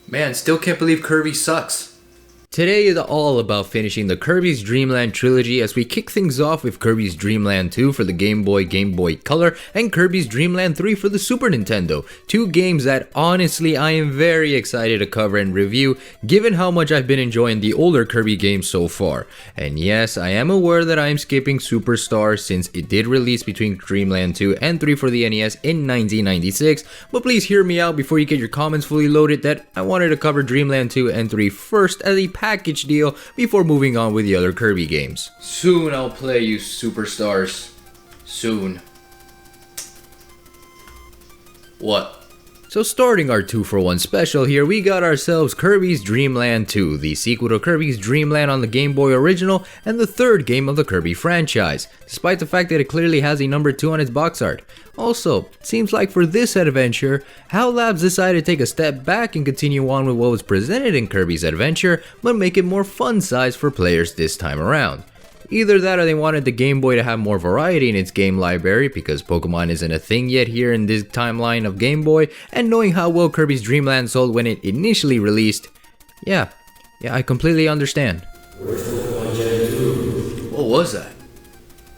Man, still can't believe Kirby sucks. Today is all about finishing the Kirby's Dream Land trilogy as we kick things off with Kirby's Dream Land 2 for the Game Boy Color, and Kirby's Dream Land 3 for the Super Nintendo. Two games that honestly I am very excited to cover and review given how much I've been enjoying the older Kirby games so far. And yes, I am aware that I am skipping Superstar since it did release between Dream Land 2 and 3 for the NES in 1996, but please hear me out before you get your comments fully loaded that I wanted to cover Dream Land 2 and 3 first as a package deal before moving on with the other Kirby games. Soon I'll play you Superstars. Soon. What? So starting our 2-for-1 special here, we got ourselves Kirby's Dream Land 2, the sequel to Kirby's Dream Land on the Game Boy original and the third game of the Kirby franchise, despite the fact that it clearly has a number 2 on its box art. Also, seems like for this adventure, HAL Labs decided to take a step back and continue on with what was presented in Kirby's Adventure, but make it more fun-sized for players this time around. Either that or they wanted the Game Boy to have more variety in its game library because Pokemon isn't a thing yet here in this timeline of Game Boy, and knowing how well Kirby's Dream Land sold when it initially released, yeah, I completely understand. What was that?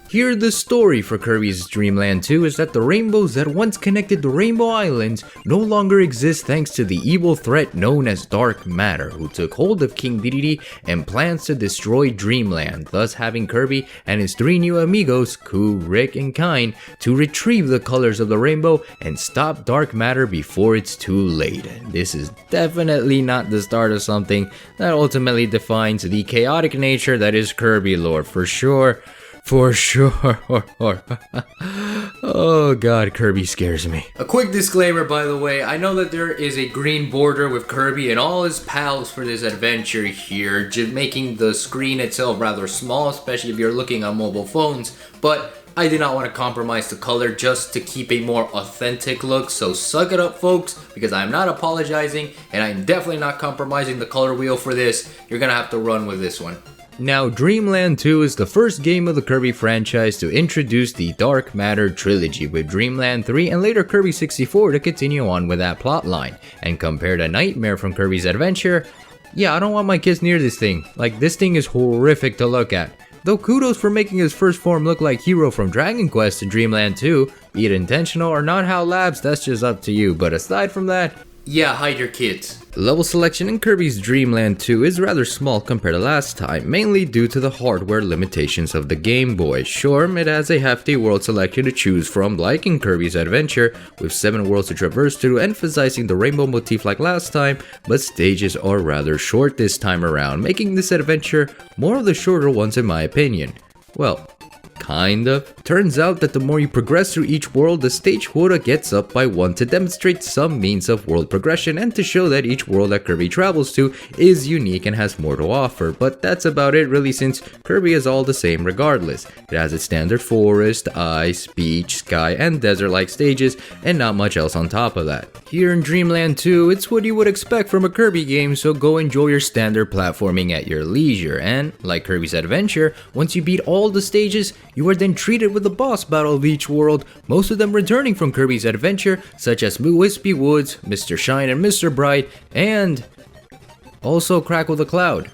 Here, the story for Kirby's Dream Land 2 is that the rainbows that once connected the Rainbow Islands no longer exist thanks to the evil threat known as Dark Matter, who took hold of King Dedede and plans to destroy Dreamland, thus having Kirby and his three new amigos, Ku, Rick, and Kine, to retrieve the colors of the rainbow and stop Dark Matter before it's too late. This is definitely not the start of something that ultimately defines the chaotic nature that is Kirby lore, for sure. For sure. Oh god, Kirby scares me. A quick disclaimer, by the way, I know that there is a green border with Kirby and all his pals for this adventure here, just making the screen itself rather small, especially if you're looking on mobile phones, but I did not want to compromise the color just to keep a more authentic look, so suck it up folks, because I'm not apologizing, and I'm definitely not compromising the color wheel for this. You're gonna have to run with this one. Now, Dream Land 2 is the first game of the Kirby franchise to introduce the Dark Matter trilogy, with Dream Land 3 and later Kirby 64 to continue on with that plotline. And compared to Nightmare from Kirby's Adventure, yeah, I don't want my kids near this thing. Like, this thing is horrific to look at. Though kudos for making his first form look like Hero from Dragon Quest in Dream Land 2, be it intentional or not HAL Labs, that's just up to you, but aside from that, yeah, hide your kids. Level selection in Kirby's Dream Land 2 is rather small compared to last time, mainly due to the hardware limitations of the Game Boy. Sure, it has a hefty world selection to choose from, like in Kirby's Adventure, with 7 worlds to traverse through, emphasizing the rainbow motif like last time, but stages are rather short this time around, making this adventure more of the shorter ones in my opinion. Well, kind of. Turns out that the more you progress through each world, the stage quota gets up by 1 to demonstrate some means of world progression and to show that each world that Kirby travels to is unique and has more to offer, but that's about it really, since Kirby is all the same regardless. It has its standard forest, ice, beach, sky, and desert-like stages, and not much else on top of that. Here in Dream Land 2, it's what you would expect from a Kirby game, so go enjoy your standard platforming at your leisure, and like Kirby's Adventure, once you beat all the stages, you are then treated with the boss battle of each world, most of them returning from Kirby's Adventure, such as Wispy Woods, Mr. Shine and Mr. Bright, and also Crackle the Cloud.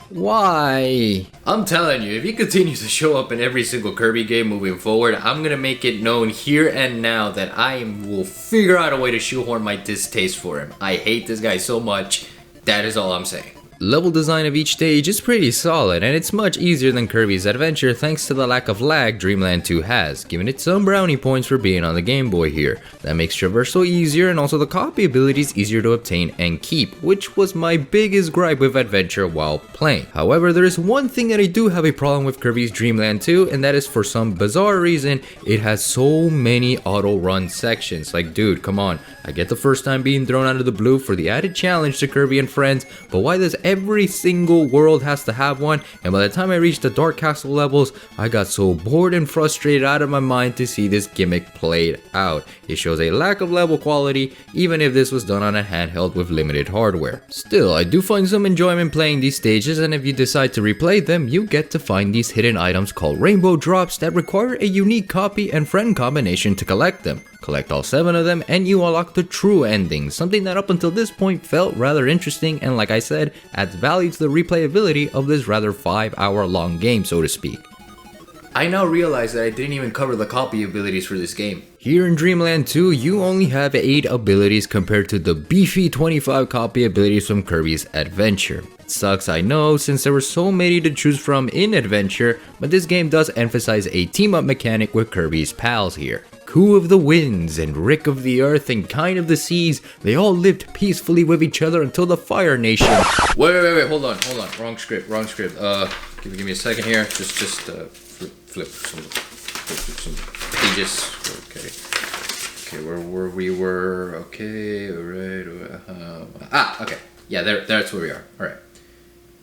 Why? I'm telling you, if he continues to show up in every single Kirby game moving forward, I'm gonna make it known here and now that I will figure out a way to shoehorn my distaste for him. I hate this guy so much. That is all I'm saying. Level design of each stage is pretty solid, and it's much easier than Kirby's Adventure thanks to the lack of lag Dream Land 2 has, giving it some brownie points for being on the Game Boy here. That makes traversal easier, and also the copy ability is easier to obtain and keep, which was my biggest gripe with Adventure while playing. However, there is one thing that I do have a problem with Kirby's Dream Land 2, and that is for some bizarre reason, it has so many auto-run sections. Like, dude, come on. I get the first time being thrown out of the blue for the added challenge to Kirby and friends, but why does every single world has to have one? And by the time I reached the Dark Castle levels, I got so bored and frustrated out of my mind to see this gimmick played out. It shows a lack of level quality, even if this was done on a handheld with limited hardware. Still, I do find some enjoyment playing these stages, and if you decide to replay them, you get to find these hidden items called Rainbow Drops that require a unique copy and friend combination to collect them. Collect all 7 of them and you unlock the true ending, something that up until this point felt rather interesting and, like I said, adds value to the replayability of this rather 5-hour long game, so to speak. I now realize that I didn't even cover the copy abilities for this game. Here in Dreamland 2, you only have 8 abilities compared to the beefy 25 copy abilities from Kirby's Adventure. It sucks, I know, since there were so many to choose from in Adventure, but this game does emphasize a team-up mechanic with Kirby's pals here. Ku of the Winds and Rick of the Earth and Kine of the Seas, they all lived peacefully with each other until the Fire Nation. Wait, hold on. Wrong script. Give me a second here. Just flip some pages. Okay, where we were. Okay, alright. Okay. Yeah, that's where we are. Alright.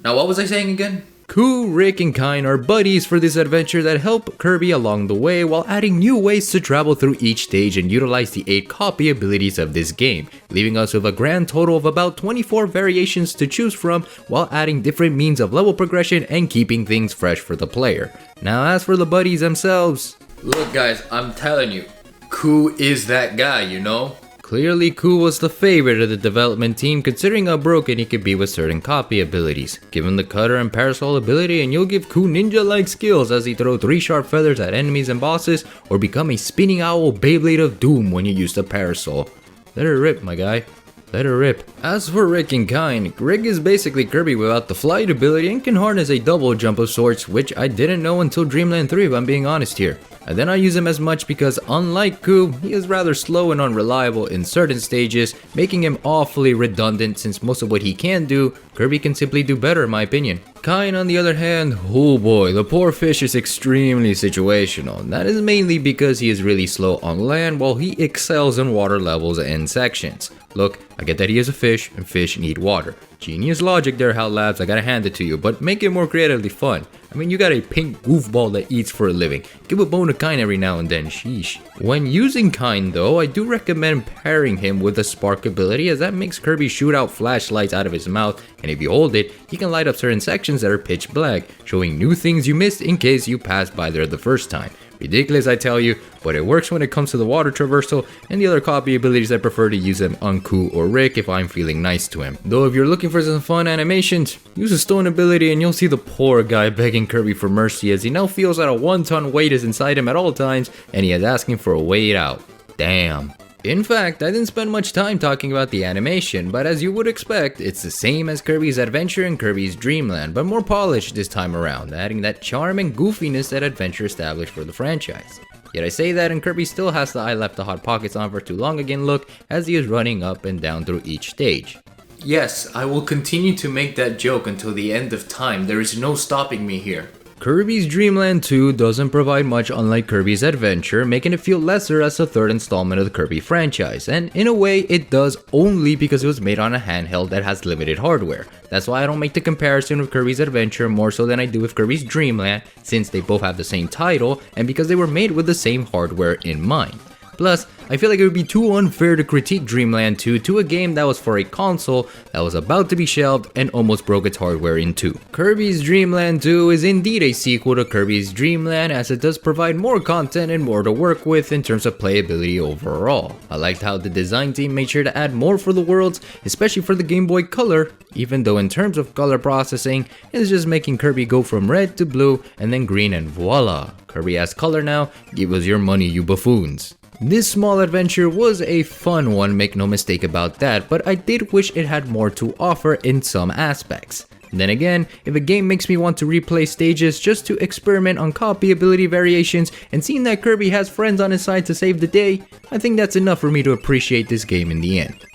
Now, what was I saying again? Ku, Rick, and Kine are buddies for this adventure that help Kirby along the way while adding new ways to travel through each stage and utilize the 8 copy abilities of this game, leaving us with a grand total of about 24 variations to choose from while adding different means of level progression and keeping things fresh for the player. Now as for the buddies themselves... Look guys, I'm telling you, Ku is that guy, you know? Clearly, Ku was the favorite of the development team considering how broken he could be with certain copy abilities. Give him the cutter and parasol ability and you'll give Ku ninja-like skills as he throw 3 sharp feathers at enemies and bosses or become a spinning owl Beyblade of Doom when you use the parasol. Let her rip, my guy. Let her rip. As for Rick and Kine, Rick is basically Kirby without the flight ability and can harness a double jump of sorts, which I didn't know until Dreamland 3 if I'm being honest here. I did not use him as much because unlike Ku, he is rather slow and unreliable in certain stages, making him awfully redundant since most of what he can do, Kirby can simply do better in my opinion. Kine on the other hand, oh boy, the poor fish is extremely situational. That is mainly because he is really slow on land while he excels in water levels and sections. Look, I get that he is a fish and fish need water. Genius logic there, HAL Labs, I gotta hand it to you, but make it more creatively fun. I mean, you got a pink goofball that eats for a living. Give a bone to Kine every now and then, sheesh. When using Kine though, I do recommend pairing him with the spark ability as that makes Kirby shoot out flashlights out of his mouth, and if you hold it, he can light up certain sections that are pitch black, showing new things you missed in case you passed by there the first time. Ridiculous, I tell you, but it works when it comes to the water traversal and the other copy abilities. I prefer to use them on Ku or Rick if I'm feeling nice to him. Though if you're looking for some fun animations, use a stone ability and you'll see the poor guy begging Kirby for mercy as he now feels that a 1-ton weight is inside him at all times and he is asking for a way out. Damn. In fact, I didn't spend much time talking about the animation, but as you would expect, it's the same as Kirby's Adventure and Kirby's Dream Land, but more polished this time around, adding that charm and goofiness that Adventure established for the franchise. Yet I say that and Kirby still has the I left the hot pockets on for too long again look as he is running up and down through each stage. Yes, I will continue to make that joke until the end of time. There is no stopping me here. Kirby's Dream Land 2 doesn't provide much unlike Kirby's Adventure, making it feel lesser as the third installment of the Kirby franchise, and in a way it does only because it was made on a handheld that has limited hardware. That's why I don't make the comparison with Kirby's Adventure more so than I do with Kirby's Dream Land, since they both have the same title and because they were made with the same hardware in mind. Plus, I feel like it would be too unfair to critique Dreamland 2 to a game that was for a console that was about to be shelved and almost broke its hardware in two. Kirby's Dream Land 2 is indeed a sequel to Kirby's Dream Land as it does provide more content and more to work with in terms of playability overall. I liked how the design team made sure to add more for the worlds, especially for the Game Boy Color, even though in terms of color processing, it's just making Kirby go from red to blue and then green and voila, Kirby has color now, give us your money you buffoons. This small adventure was a fun one, make no mistake about that, but I did wish it had more to offer in some aspects. Then again, if a game makes me want to replay stages just to experiment on copy ability variations and seeing that Kirby has friends on his side to save the day, I think that's enough for me to appreciate this game in the end.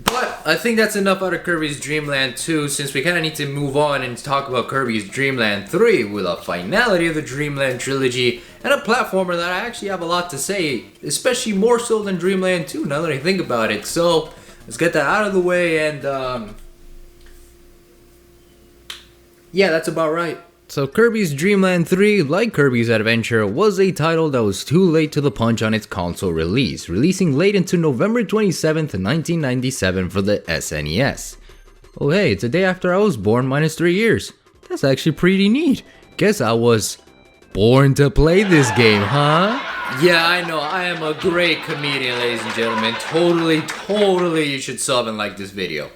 But I think that's enough out of Kirby's Dream Land 2, since we kind of need to move on and talk about Kirby's Dream Land 3 with a finality of the Dream Land trilogy and a platformer that I actually have a lot to say, especially more so than Dream Land 2 now that I think about it. So let's get that out of the way and yeah, that's about right. So Kirby's Dream Land 3, like Kirby's Adventure, was a title that was too late to the punch on its console release, releasing late into November 27th, 1997 for the SNES. Oh hey, it's a day after I was born minus 3 years. That's actually pretty neat. Guess I was born to play this game, huh? Yeah, I know, I am a great comedian, ladies and gentlemen. Totally, you should sub and like this video.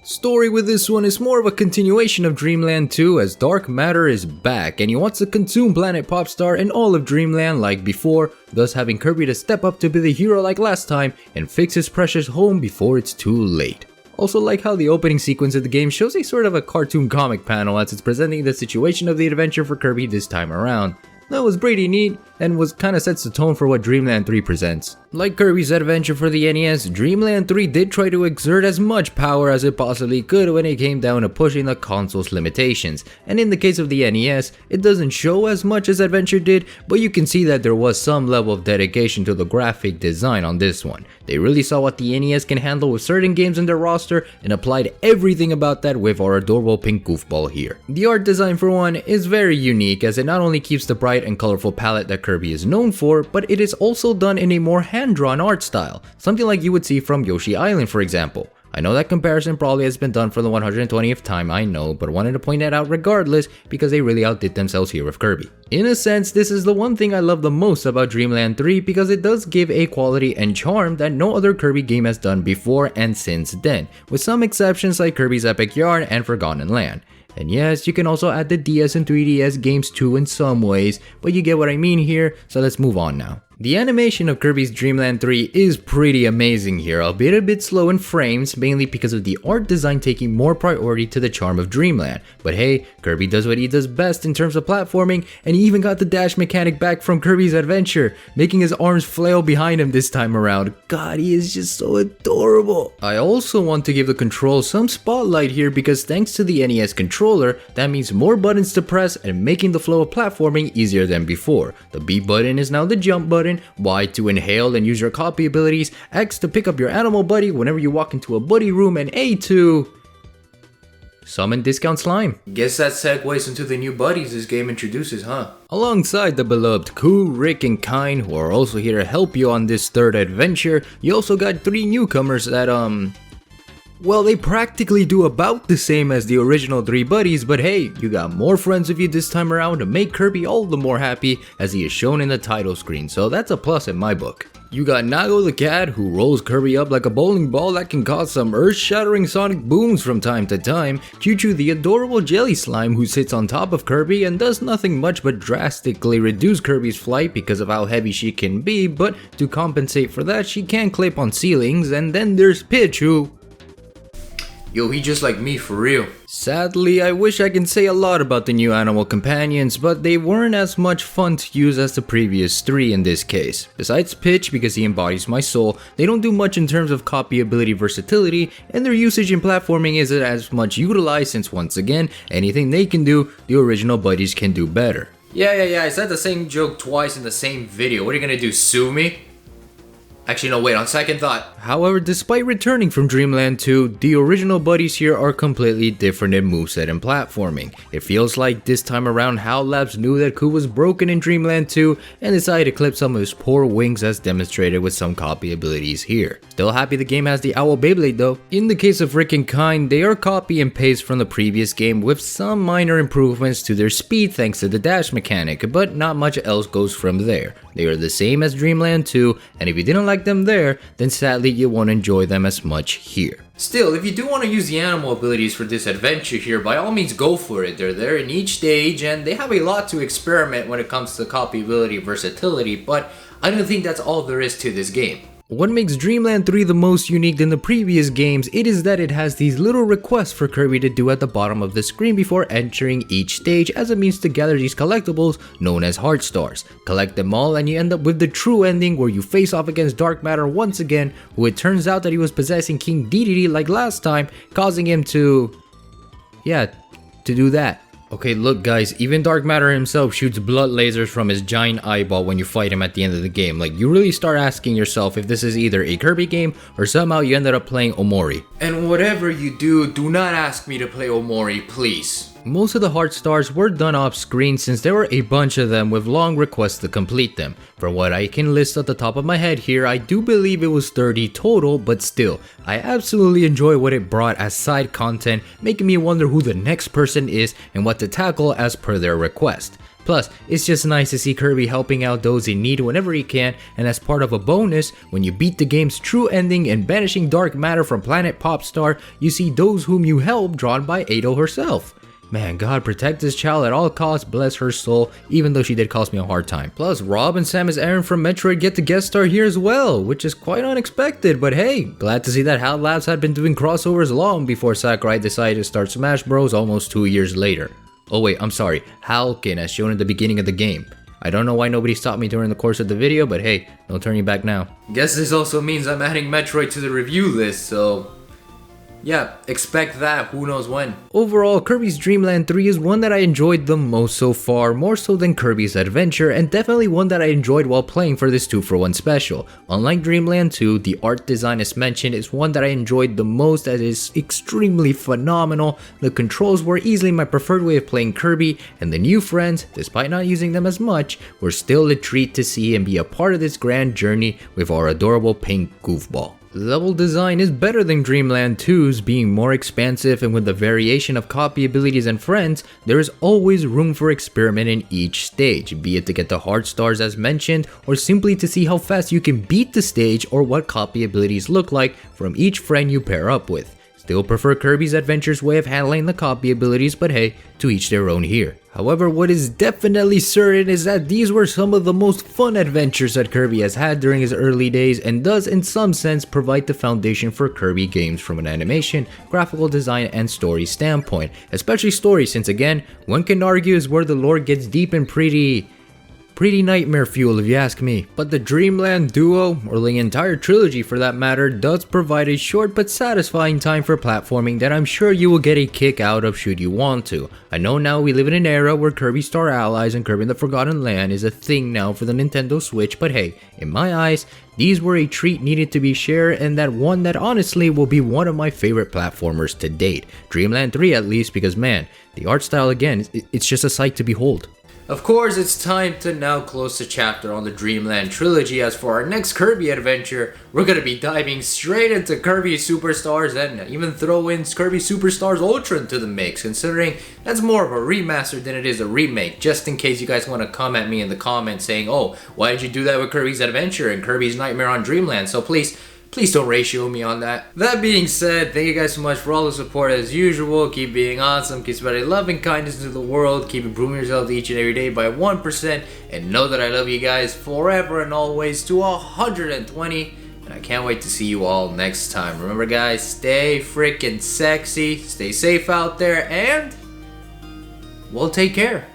Story with this one is more of a continuation of Dreamland 2 as dark matter is back and he wants to consume Planet Popstar and all of Dreamland like before, thus having Kirby to step up to be the hero like last time and fix his precious home before it's too late. Also like how the opening sequence of the game shows a sort of a cartoon comic panel as it's presenting the situation of the adventure for Kirby this time around. That was pretty neat and was kinda sets the tone for what Dreamland 3 presents. Like Kirby's adventure for the NES, Dreamland 3 did try to exert as much power as it possibly could when it came down to pushing the console's limitations, and in the case of the NES, it doesn't show as much as Adventure did, but you can see that there was some level of dedication to the graphic design on this one. They really saw what the NES can handle with certain games in their roster and applied everything about that with our adorable pink goofball here. The art design for one is very unique as it not only keeps the bright and colorful palette that Kirby is known for, but it is also done in a more hand-drawn art style, something like you would see from Yoshi Island for example. I know that comparison probably has been done for the 120th time, I know, but wanted to point that out regardless because they really outdid themselves here with Kirby. In a sense, this is the one thing I love the most about Dreamland 3 because it does give a quality and charm that no other Kirby game has done before and since then, with some exceptions like Kirby's Epic Yarn and Forgotten Land. And yes, you can also add the DS and 3DS games too in some ways, but you get what I mean here, so let's move on now. The animation of Kirby's Dreamland 3 is pretty amazing here, albeit a bit slow in frames, mainly because of the art design taking more priority to the charm of Dreamland. But hey, Kirby does what he does best in terms of platforming, and he even got the dash mechanic back from Kirby's Adventure, making his arms flail behind him this time around. God, he is just so adorable. I also want to give the controls some spotlight here because thanks to the NES controller, that means more buttons to press and making the flow of platforming easier than before. The B button is now the jump button, Y to inhale and use your copy abilities, X to pick up your animal buddy whenever you walk into a buddy room, and A to summon Discount Slime. Guess that segues into the new buddies this game introduces, huh? Alongside the beloved Ku, Rick, and Kine, who are also here to help you on this third adventure, you also got 3 newcomers that well, they practically do about the same as the original 3 buddies, but hey, you got more friends with you this time around to make Kirby all the more happy as he is shown in the title screen, so that's a plus in my book. You got Nago the cat, who rolls Kirby up like a bowling ball that can cause some earth-shattering sonic booms from time to time, Choo-Choo the adorable jelly slime who sits on top of Kirby and does nothing much but drastically reduce Kirby's flight because of how heavy she can be, but to compensate for that she can clip on ceilings, and then there's Pitch who... Yo, he just like me for real. Sadly, I wish I can say a lot about the new animal companions, but they weren't as much fun to use as the previous 3 in this case. Besides Pitch, because he embodies my soul, they don't do much in terms of copy ability versatility, and their usage in platforming isn't as much utilized since once again, anything they can do, the original buddies can do better. Yeah, I said the same joke twice in the same video. What are you gonna do, sue me? Actually, no, wait, on second thought. However, despite returning from Dreamland 2, the original buddies here are completely different in moveset and platforming. It feels like this time around HAL Labs knew that Ku was broken in Dreamland 2 and decided to clip some of his poor wings as demonstrated with some copy abilities here. Still happy the game has the Owl Beyblade though. In the case of Rick and Kine, they are copy and paste from the previous game with some minor improvements to their speed thanks to the dash mechanic, but not much else goes from there. They are the same as Dreamland 2, and if you didn't like them there, then sadly you won't enjoy them as much here. Still, if you do want to use the animal abilities for this adventure here, by all means go for it. They're there in each stage, and they have a lot to experiment when it comes to copy ability versatility, but I don't think that's all there is to this game. What makes Dreamland 3 the most unique than the previous games, it is that it has these little requests for Kirby to do at the bottom of the screen before entering each stage as a means to gather these collectibles known as Heart Stars. Collect them all and you end up with the true ending where you face off against Dark Matter once again, who it turns out that he was possessing King Dedede like last time, causing him to do that. Okay, look guys, even Dark Matter himself shoots blood lasers from his giant eyeball when you fight him at the end of the game. Like, you really start asking yourself if this is either a Kirby game or somehow you ended up playing Omori. And whatever you do, do not ask me to play Omori, please. Most of the heart stars were done off screen since there were a bunch of them with long requests to complete them. From what I can list at the top of my head here, I do believe it was 30 total, but still, I absolutely enjoy what it brought as side content, making me wonder who the next person is and what to tackle as per their request. Plus, it's just nice to see Kirby helping out those in need whenever he can, and as part of a bonus, when you beat the game's true ending and banishing dark matter from Planet Popstar, you see those whom you help drawn by Ado herself. Man, God protect this child at all costs, bless her soul, even though she did cost me a hard time. Plus, Rob and Samus Aran from Metroid get to guest star here as well, which is quite unexpected, but hey, glad to see that HAL Labs had been doing crossovers long before Sakurai decided to start Smash Bros. Almost 2 years later. Oh wait, I'm sorry, Halkin as shown in the beginning of the game. I don't know why nobody stopped me during the course of the video, but hey, no turning back now. Guess this also means I'm adding Metroid to the review list, so yeah, expect that, who knows when. Overall, Kirby's Dream Land 3 is one that I enjoyed the most so far, more so than Kirby's Adventure, and definitely one that I enjoyed while playing for this 2-for-1 special. Unlike Dream Land 2, the art design as mentioned is one that I enjoyed the most as it is extremely phenomenal, the controls were easily my preferred way of playing Kirby, and the new friends, despite not using them as much, were still a treat to see and be a part of this grand journey with our adorable pink goofball. Level design is better than Dream Land 2's, being more expansive, and with the variation of copy abilities and friends, there is always room for experiment in each stage, be it to get the heart stars as mentioned, or simply to see how fast you can beat the stage or what copy abilities look like from each friend you pair up with. Still prefer Kirby's Adventure's way of handling the copy abilities, but hey, to each their own here. However, what is definitely certain is that these were some of the most fun adventures that Kirby has had during his early days, and does in some sense provide the foundation for Kirby games from an animation, graphical design, and story standpoint. Especially story, since again, one can argue is where the lore gets deep and pretty nightmare fuel if you ask me. But the Dream Land duo, or the entire trilogy for that matter, does provide a short but satisfying time for platforming that I'm sure you will get a kick out of should you want to. I know now we live in an era where Kirby Star Allies and Kirby in the Forgotten Land is a thing now for the Nintendo Switch, but hey, in my eyes, these were a treat needed to be shared, and that one that honestly will be one of my favorite platformers to date. Dream Land 3 at least, because man, the art style again, it's just a sight to behold. Of course, it's time to now close the chapter on the Dream Land trilogy, as for our next Kirby adventure, we're gonna be diving straight into Kirby Superstars and even throw in Kirby Superstars Ultra into the mix, considering that's more of a remaster than it is a remake, just in case you guys want to come at me in the comments saying, oh, why did you do that with Kirby's Adventure and Kirby's Nightmare on Dream Land? So please don't ratio me on that. That being said, thank you guys so much for all the support as usual. Keep being awesome, keep spreading love and kindness to the world, keep improving yourselves each and every day by 1%, and know that I love you guys forever and always to 120, and I can't wait to see you all next time. Remember guys, stay freaking sexy, stay safe out there, and we'll take care.